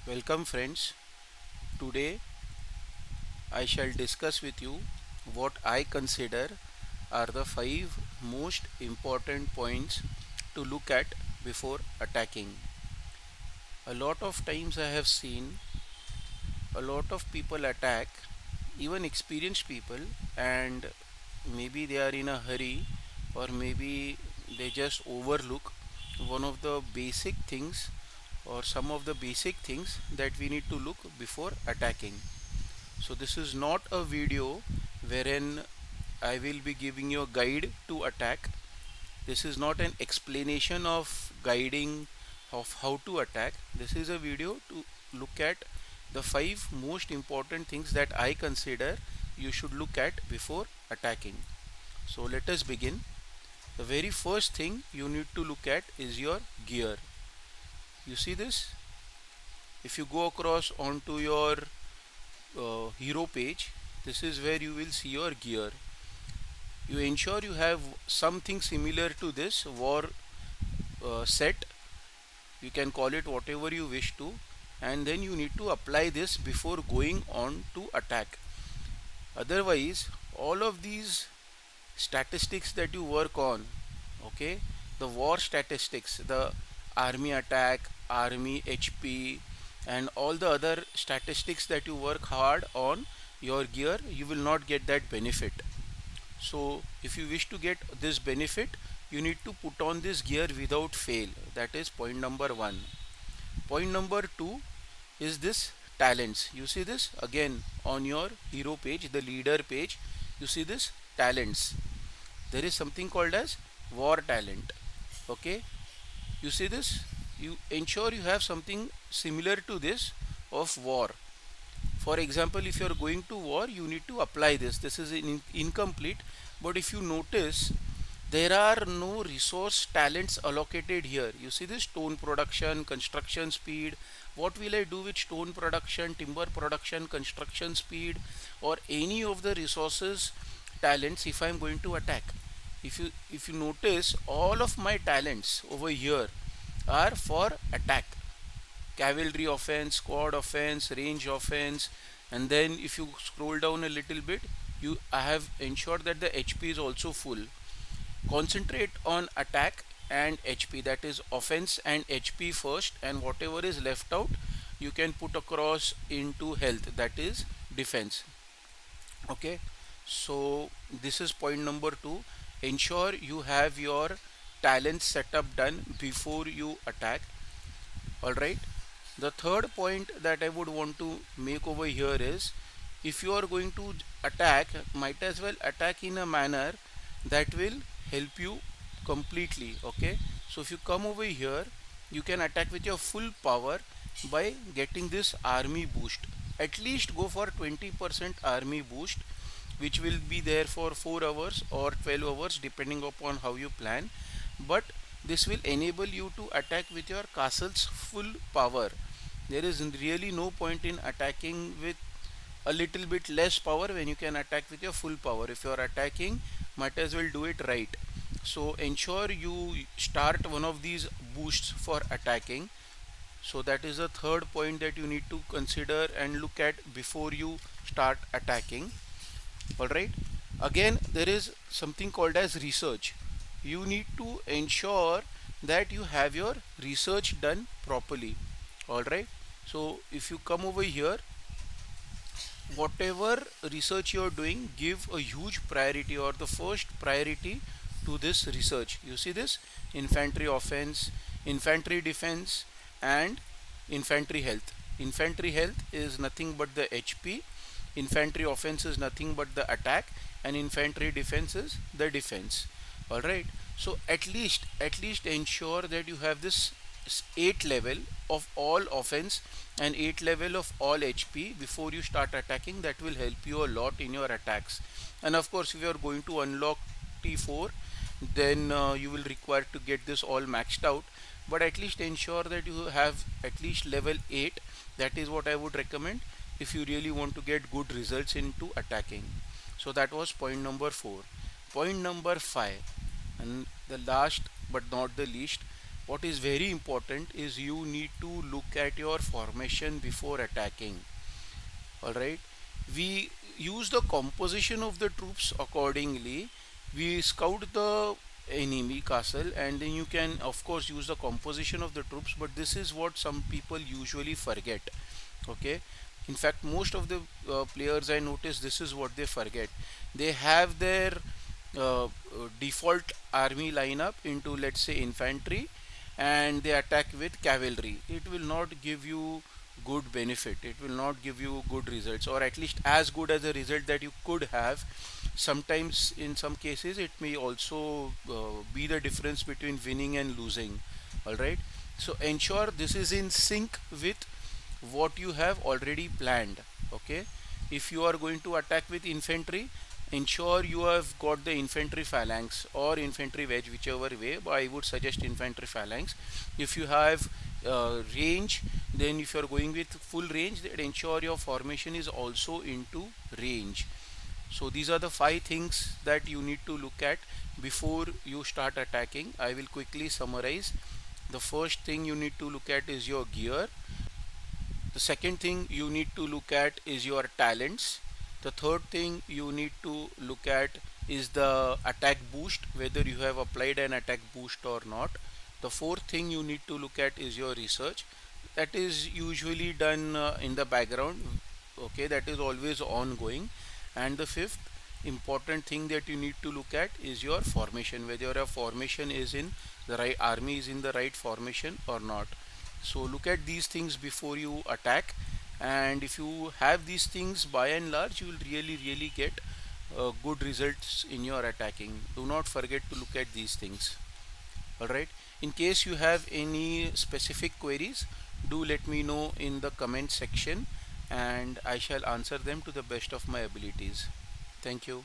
Welcome friends. Today I shall discuss with you what I consider are the 5 most important points to look at before attacking. A lot of times I have seen a lot of people attack, even experienced people, and maybe they are in a hurry or maybe they just overlook one of the basic things or some of the basic things that we need to look before attacking. So this is not a video wherein I will be giving you a guide to attack. This is not an explanation of guiding of how to attack. This is a video to look at the 5 most important things that I consider you should look at before attacking. So let us begin. The very first thing you need to look at is your gear. You see this? If you go across onto your hero page, this is where you will see your gear. You ensure you have something similar to this war set. You can call it whatever you wish to, and then you need to apply this before going on to attack. Otherwise, all of these statistics that you work on, okay, the war statistics, the army attack, army HP, and all the other statistics that you work hard on your gear, you will not get that benefit. So if you wish to get this benefit, you need to put on this gear without fail. That is point number 1. Point number 2 is this talents. You see this again on your hero page, the leader page. You see this talents. There is something called as war talent. Okay, you see this. You ensure you have something similar to this of war. For example, if you are going to war, you need to apply this. This is incomplete, but if you notice, there are no resource talents allocated here. You see this stone production, construction speed. What will I do with stone production, timber production, construction speed, or any of the resources talents if I am going to attack? If you notice, all of my talents over here are for attack. Cavalry offense, squad offense, range offense, and then if you scroll down a little bit, you I have ensured that the HP is also full. Concentrate on attack and HP, that is offense and HP first, and whatever is left out you can put across into health, that is defense. Okay, so this is point number 2. Ensure you have your talent setup done before you attack. All right, the third point that I would want to make over here is, if you are going to attack, might as well attack in a manner that will help you completely. Okay, so if you come over here, you can attack with your full power by getting this army boost. At least go for 20% army boost, which will be there for 4 hours or 12 hours depending upon how you plan, but this will enable you to attack with your castle's full power. There is really no point in attacking with a little bit less power when you can attack with your full power. If you are attacking, might as well do it right. So ensure you start one of these boosts for attacking. So that is the third point that you need to consider and look at before you start attacking. All right, again there is something called as research. You need to ensure that you have your research done properly. All right, so if you come over here, whatever research you are doing, give a huge priority or the first priority to this research. You see this infantry offense, infantry defense, and infantry health. Infantry health is nothing but the HP, infantry offense is nothing but the attack, and infantry defense is the defense. All right, so at least ensure that you have this 8 level of all offense and 8 level of all HP before you start attacking. That will help you a lot in your attacks. And of course, if you are going to unlock T4, then you will require to get this all maxed out, but at least ensure that you have at least level 8. That is what I would recommend if you really want to get good results into attacking. So that was point number 4. Point number 5, and the last but not the least, what is very important is you need to look at your formation before attacking. All right, we use the composition of the troops accordingly. We scout the enemy castle, and then you can of course use the composition of the troops, but this is what some people usually forget. Okay, in fact most of the players I notice this is what they forget. They have their default army lineup into, let's say, infantry, and they attack with cavalry. It will not give you good benefit, it will not give you good results, or at least as good as a result that you could have. Sometimes in some cases it may also be the difference between winning and losing. All right, so ensure this is in sync with what you have already planned. Okay, if you are going to attack with infantry, ensure you have got the infantry phalanx or infantry wedge, whichever way, but I would suggest infantry phalanx. If you have range, then if you are going with full range, then ensure your formation is also into range. So these are the 5 things that you need to look at before you start attacking. I will quickly summarize. The first thing you need to look at is your gear. The second thing you need to look at is your talents. The third thing you need to look at is the attack boost, whether you have applied an attack boost or not. The fourth thing you need to look at is your research. That is usually done in the background. Okay, that is always ongoing. And the fifth important thing that you need to look at is your formation, whether your formation is in the right, army is in the right formation or not. So look at these things before you attack, and if you have these things, by and large you will really get good results in your attacking. Do not forget to look at these things. All right, in case you have any specific queries, do let me know in the comment section, and I shall answer them to the best of my abilities. Thank you.